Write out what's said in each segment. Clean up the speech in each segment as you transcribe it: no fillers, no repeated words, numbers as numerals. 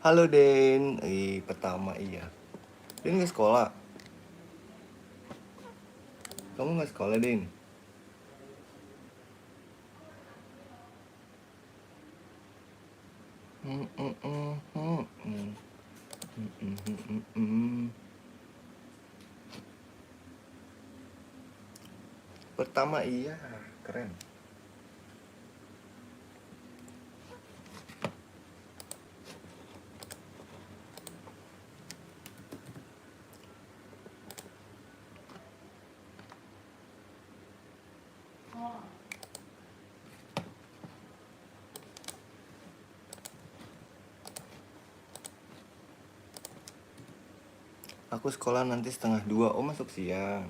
Halo Den, pertama iya. Den nggak sekolah? Kamu nggak sekolah Den? Hmm, hmm, hmm, hmm, hmm. Hmm, hmm, hmm, hmm, hmm. Pertama iya, keren. Aku sekolah nanti 1:30. Oh masuk siang.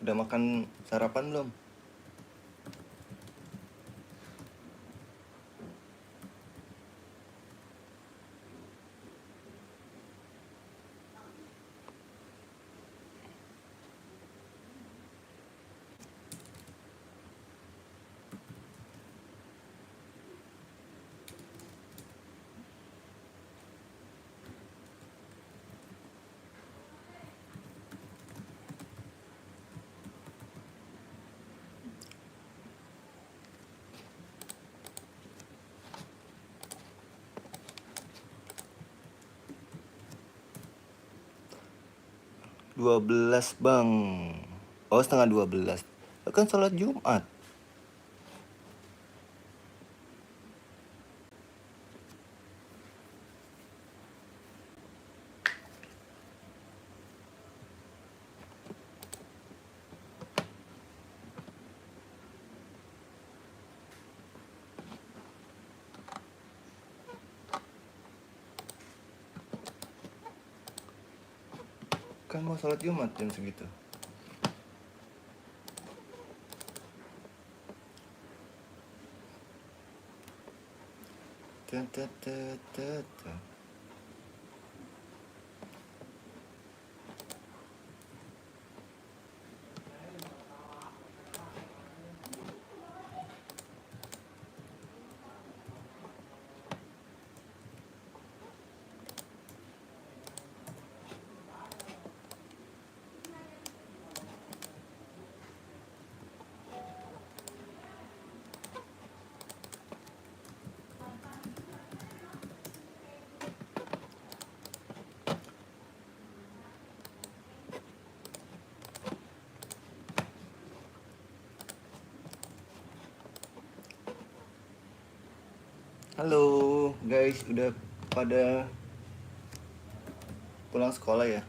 Udah makan sarapan belum? Dua belas bang. Oh 11:30. Kan sholat Jumat. Kan mau sholat Jumat jam segitu. Tet, tet, tet, tet, tet. Halo guys, udah pada pulang sekolah ya?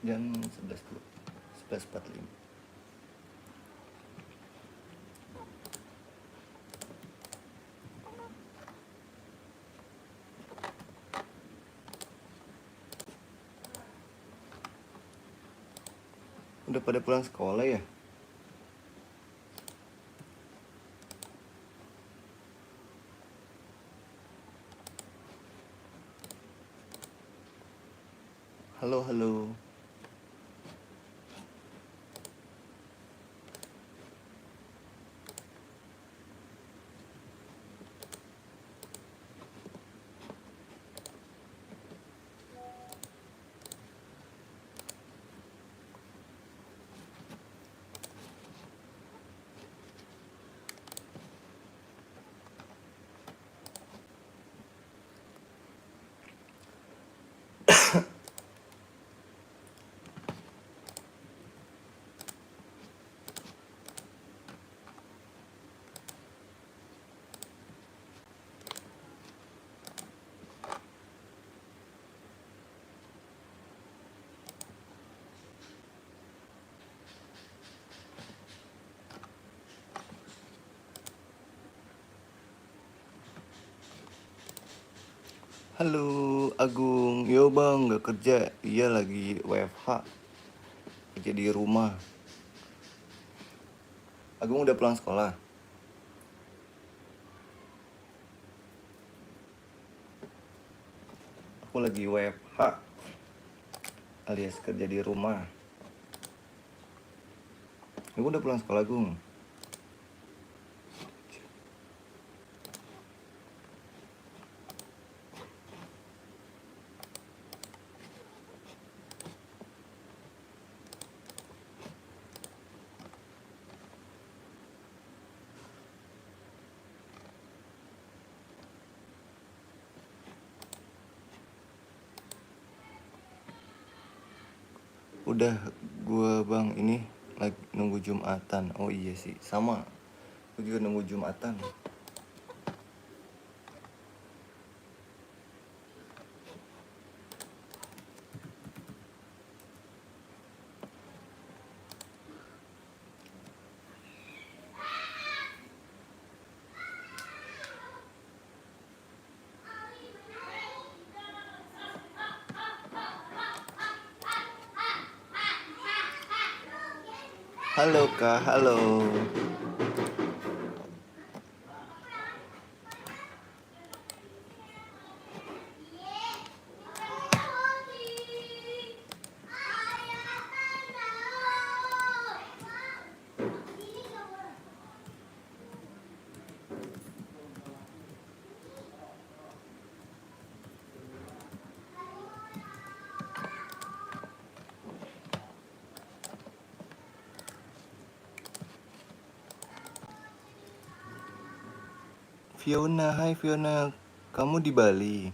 Jam 11.45. Udah pada pulang sekolah ya? Halo, halo. Halo, Agung. Yo bang, gak kerja. Iya lagi WFH. Kerja di rumah. Agung udah pulang sekolah? aku lagi WFH alias kerja di rumah. Aku udah pulang sekolah, Gung. Udah gua bang ini lagi nunggu Jumatan. Oh iya sih, sama. Aku juga nunggu Jumatan. Halo Kak, halo. Fiona, hai Fiona. Kamu di Bali.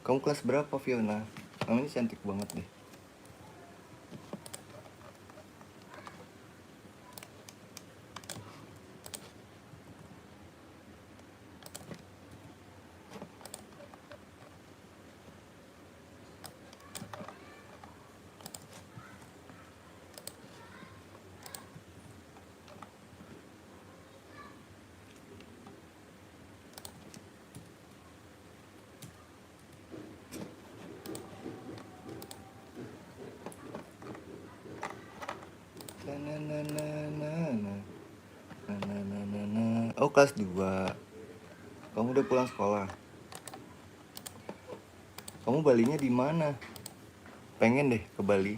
Kamu kelas berapa Fiona? Kamu ini cantik banget deh. Oh kelas 2. Kamu udah pulang sekolah. Kamu Balinya di mana? Pengen deh ke Bali.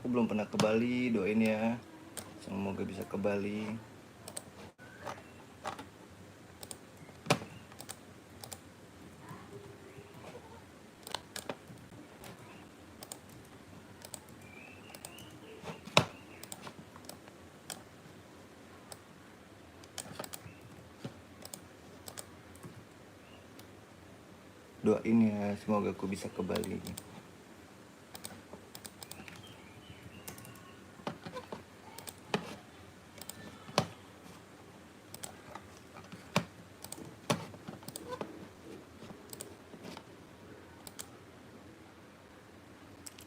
Aku belum pernah ke Bali, doain ya. Semoga bisa ke Bali. Doain ya, semoga aku bisa ke Bali.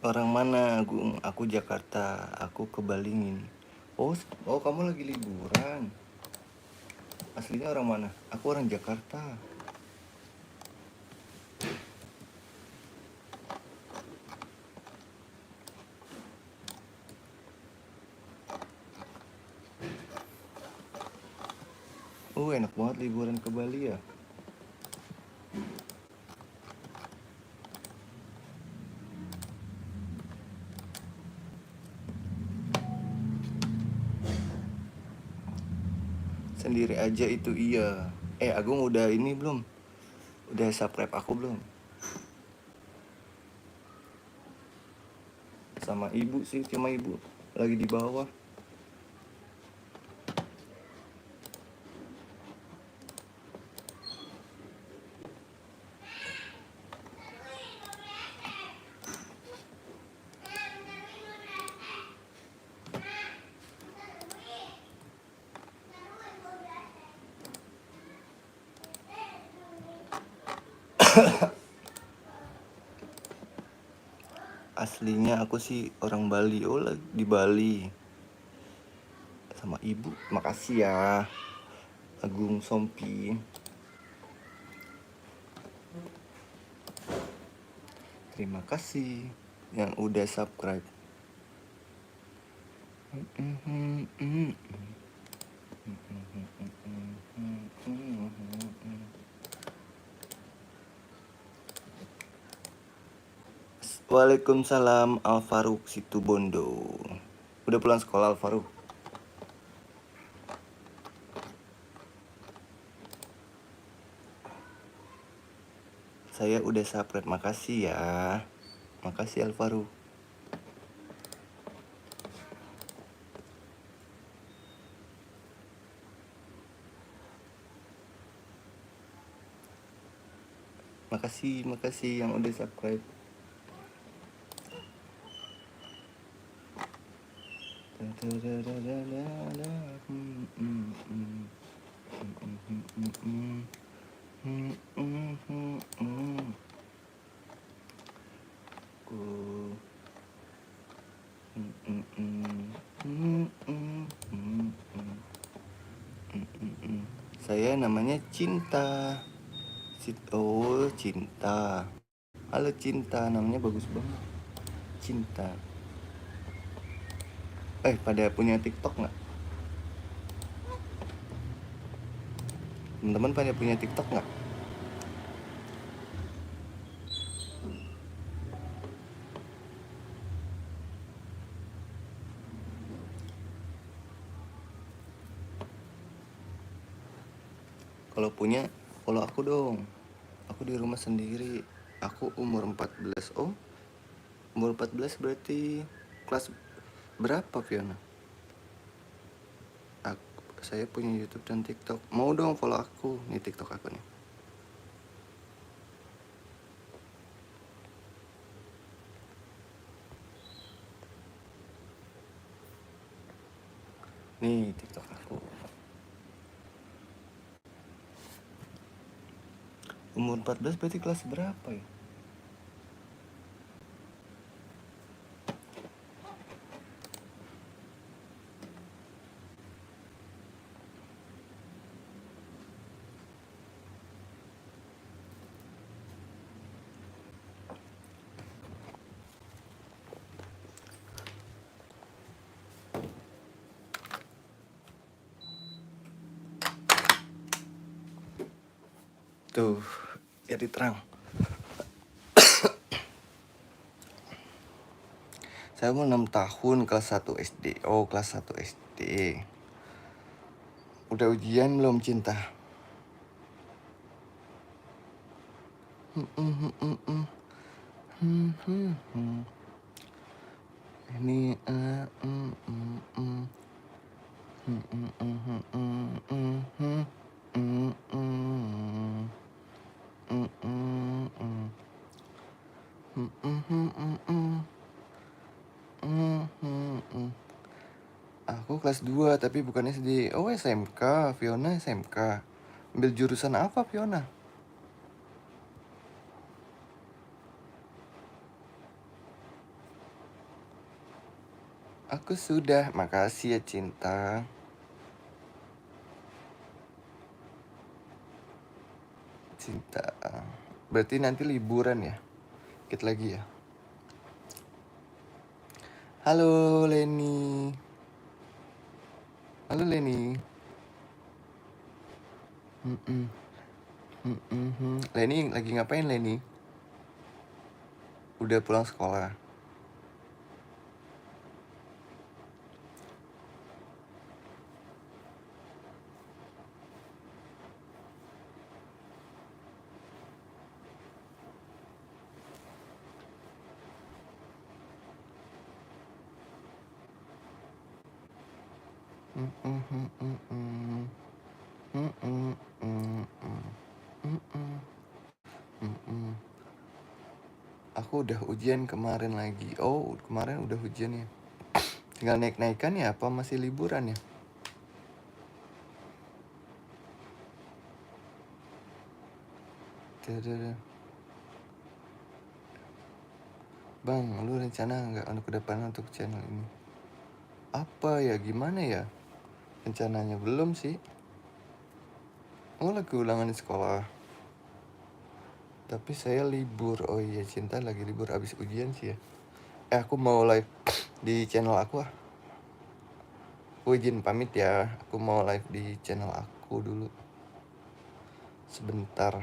Orang mana, Gung? Aku Jakarta, aku ke Balingin. Oh, kamu lagi liburan. Aslinya orang mana? Aku orang Jakarta. Enak banget liburan ke Bali ya. Sendiri aja itu iya. Agung udah ini belum? Udah subscribe aku belum? Sama ibu sih, cuma ibu lagi di bawah. Aslinya aku sih orang Bali. Oh, lagi di Bali. Sama ibu. Makasih ya, Agung Sompi. Terima kasih yang udah subscribe. Waalaikumsalam Alfaruk Situbondo. Udah pulang sekolah Alfaruk? Saya udah subscribe, makasih ya. Makasih Alfaruk. Makasih yang udah subscribe. Saya namanya Cinta. Oh, Cinta. Halo Cinta, namanya bagus banget. Cinta. Pada punya TikTok nggak? Teman-teman pada punya TikTok nggak? Kalau punya, follow aku dong. Aku di rumah sendiri. Aku umur 14. Oh, umur 14 berarti kelas berapa, Fiona? Saya punya YouTube dan TikTok. Mau dong follow aku. Nih TikTok aku nih. Nih TikTok aku. Umur 14 berarti kelas berapa ya? Tuh, jadi terang. Saya umur 6 tahun, kelas 1 SD. Oh, kelas 1 SD. Udah ujian belum, Cinta? Ini aku kelas 2 tapi bukan SD. Oh, SMK. Fiona SMK. Ambil jurusan apa, Fiona? Aku sudah. Makasih ya, Cinta. Cinta. Berarti nanti liburan ya? Dikit lagi ya. Halo Leni. Halo Leni. Leni lagi ngapain, Leni? Udah pulang sekolah. Aku udah ujian kemarin lagi. Oh, kemarin udah ujian ya. Tinggal naik-naikan ya, apa masih liburan ya? Bang, lu rencana nggak untuk ke depan untuk channel ini? Apa ya, gimana ya? Rencananya belum sih. Oh, lagi ulangan di sekolah. Tapi saya libur. Oh iya, Cinta lagi libur abis ujian sih ya. Aku mau live di channel aku ah. Aku izin pamit ya. Aku mau live di channel aku dulu. Sebentar.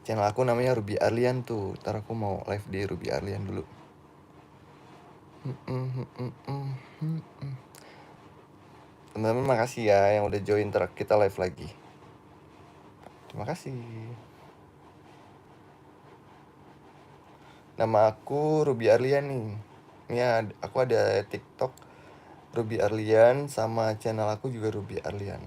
Channel aku namanya Ruby Arlian tuh. Ntar aku mau live di Ruby Arlian dulu. Teman-teman makasih ya yang udah join, ntar kita live lagi. Terima kasih. Nama aku Ruby Arlian nih. Ini aku ada TikTok Ruby Arlian, sama channel aku juga Ruby Arlian.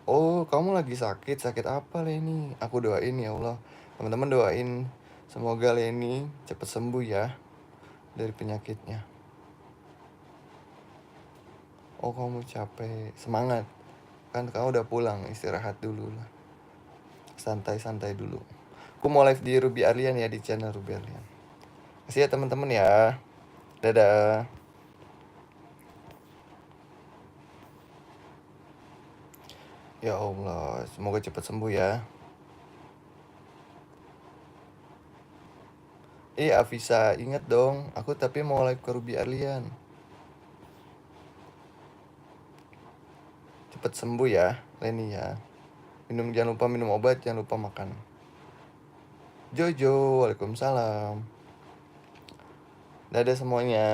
Oh, kamu lagi sakit? Sakit apa Leni? Aku doain ya Allah. Teman-teman doain semoga Leni cepat sembuh ya dari penyakitnya. Oh, kamu capek. Semangat. Kan kamu udah pulang, istirahat dulu lah. Santai-santai dulu. Aku mau live di Ruby Arlian ya, di channel Ruby Arlian. Kasih ya teman-teman ya. Dadah. Ya Allah, semoga cepat sembuh ya. Afisa, ingat dong, aku tapi mau live ke Ruby Arlian. Cepat sembuh ya, Leni ya. Jangan lupa minum obat, jangan lupa makan. Jojo, waalaikumsalam. Dadah semuanya.